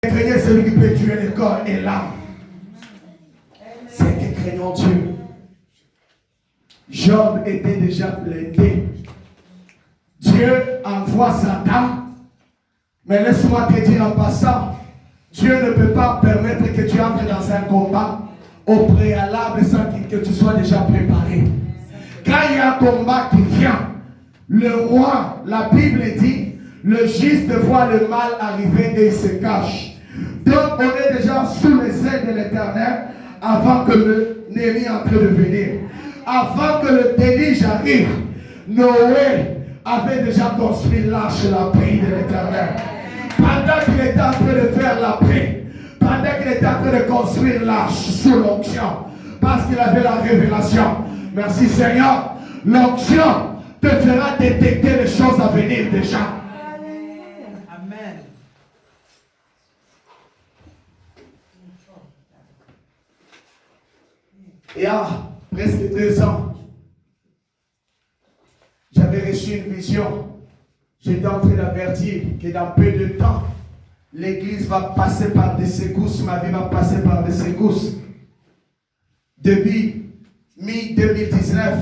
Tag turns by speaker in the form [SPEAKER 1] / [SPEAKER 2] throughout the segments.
[SPEAKER 1] Craignez celui qui peut tuer le corps et l'âme. C'est que craignons Dieu. Job était déjà blindé. Dieu envoie Satan. Mais laisse-moi te dire en passant, Dieu ne peut pas permettre que tu entres dans un combat au préalable sans que tu sois déjà préparé. Quand il y a un combat qui vient, le roi, la Bible dit, le juste voit le mal arriver et il se cache. Donc on est déjà sous les ailes de l'Éternel avant que le Némi entre de venir. Avant que le déluge arrive, Noé avait déjà construit l'arche de la paix de l'Éternel. Pendant qu'il était en train de faire la paix, pendant qu'il était en train de construire l'arche sous l'onction, parce qu'il avait la révélation. Merci Seigneur, l'onction te fera détecter les choses à venir déjà.
[SPEAKER 2] Amen.
[SPEAKER 1] Il y a presque 2 ans, j'avais reçu une vision. J'étais en train d'avertir que dans peu de temps, l'église va passer par des secousses, ma vie va passer par des secousses. Depuis mi-2019,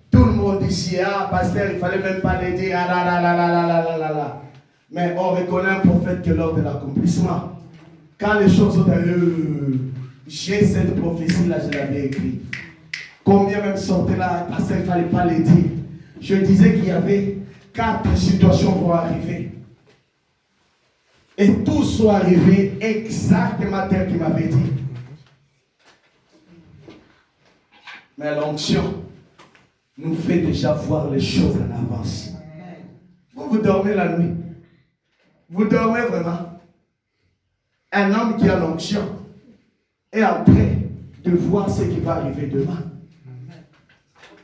[SPEAKER 1] tout le monde ici, ah, pasteur, il ne fallait même pas le dire, ah là là là là là là là là là. Mais on reconnaît un prophète qui est l'heure de l'accomplissement. Quand les choses sont arrivées, j'ai cette prophétie-là, je l'avais écrite. Combien même sortaient là, pasteur, il ne fallait pas le dire. Je disais qu'il y avait 4 situations vont arriver. Et tout soit arrivé exactement tel qu'il m'avait dit. Mais l'onction nous fait déjà voir les choses en avance. Vous dormez la nuit. Vous dormez vraiment. Un homme qui a l'onction est en train de voir ce qui va arriver demain.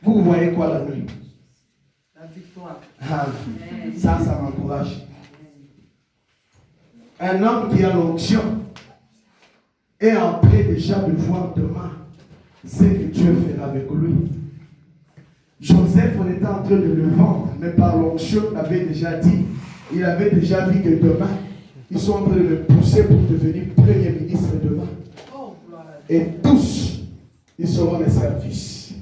[SPEAKER 1] Vous voyez quoi la nuit?
[SPEAKER 2] La victoire.
[SPEAKER 1] Ah, ça m'encourage. Un homme qui a l'onction est en train déjà de voir demain ce que Dieu fera avec lui. Joseph, on était en train de le vendre, mais par l'onction, il avait déjà dit, il avait déjà vu que demain, ils sont en train de le pousser pour devenir premier ministre demain. Et tous, ils seront les services.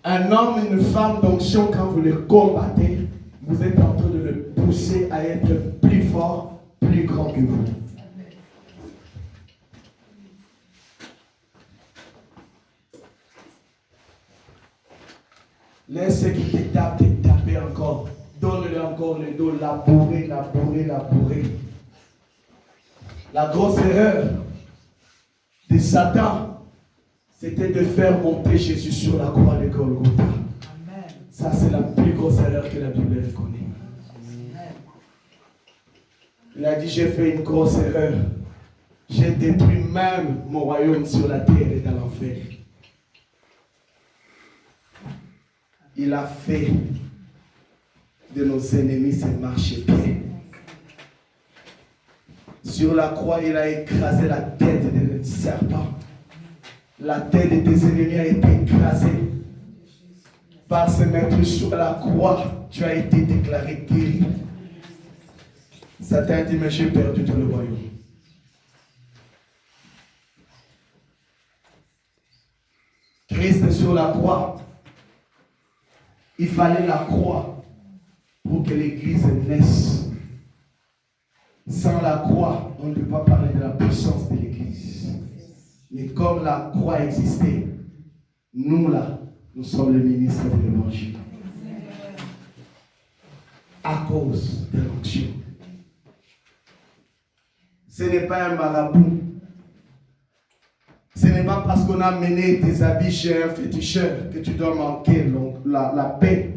[SPEAKER 1] Un homme et une femme d'onction, quand vous les combattez, vous êtes en train de le pousser à être plus fort, plus grand que vous. Laisse ceux qui te tapent, te taper encore. Donne-le encore le dos, labourer, labourer, labourer. La grosse erreur de Satan, c'était de faire monter Jésus sur la croix de Golgotha. Amen. Ça, c'est la plus grosse erreur que la Bible reconnaît. Il a dit, j'ai fait une grosse erreur. J'ai détruit même mon royaume sur la terre et dans l'enfer. Il a fait de nos ennemis ses marchepieds. Sur la croix, il a écrasé la tête des serpents. La tête de tes ennemis a été écrasée. Par se mettre sur la croix, tu as été déclaré guéri. Satan dit, mais j'ai perdu tout le royaume. Christ sur la croix, il fallait la croix pour que l'église naisse. Sans la croix, on ne peut pas parler de la puissance de l'église. Mais comme la croix existait, nous là, nous sommes les ministres de l'évangile. À cause de l'onction. Ce n'est pas un marabout. Ce n'est pas parce qu'on a mené tes habits chez un féticheur que tu dois manquer la paix.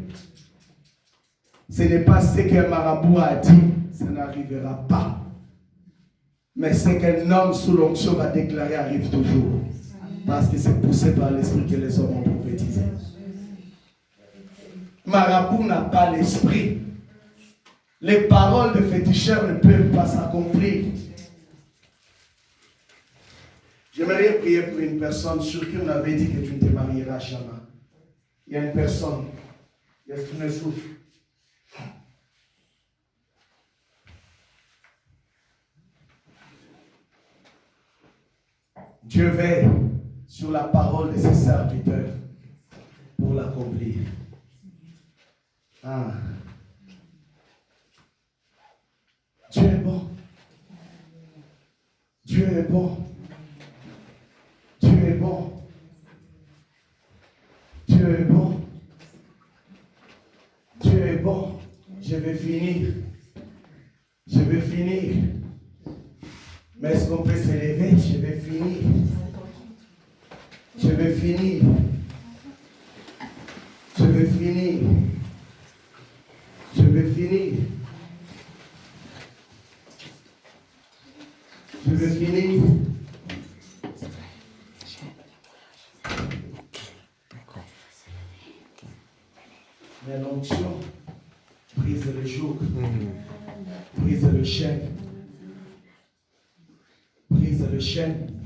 [SPEAKER 1] Ce n'est pas ce qu'un marabout a dit, ça n'arrivera pas. Mais ce qu'un homme sous l'onction va déclarer arrive toujours. Parce que c'est poussé par l'esprit que les hommes ont prophétisé. Marabout n'a pas l'esprit. Les paroles de féticheurs ne peuvent pas s'accomplir. J'aimerais prier pour une personne sur qui on avait dit que tu ne te marieras jamais. Il y a une personne, il y a une souffle. Dieu veille sur la parole de ses serviteurs pour l'accomplir. Ah. Dieu est bon. Dieu est bon. Dieu est bon. Dieu est bon. Dieu est bon. Je vais finir. Je vais finir. Mais est-ce qu'on peut s'élever? Je vais finir. Je vais finir. Je vais finir. Je vais finir. Je vais finir. Mais l'onction brise le joug, brise le chêne, brise le chêne.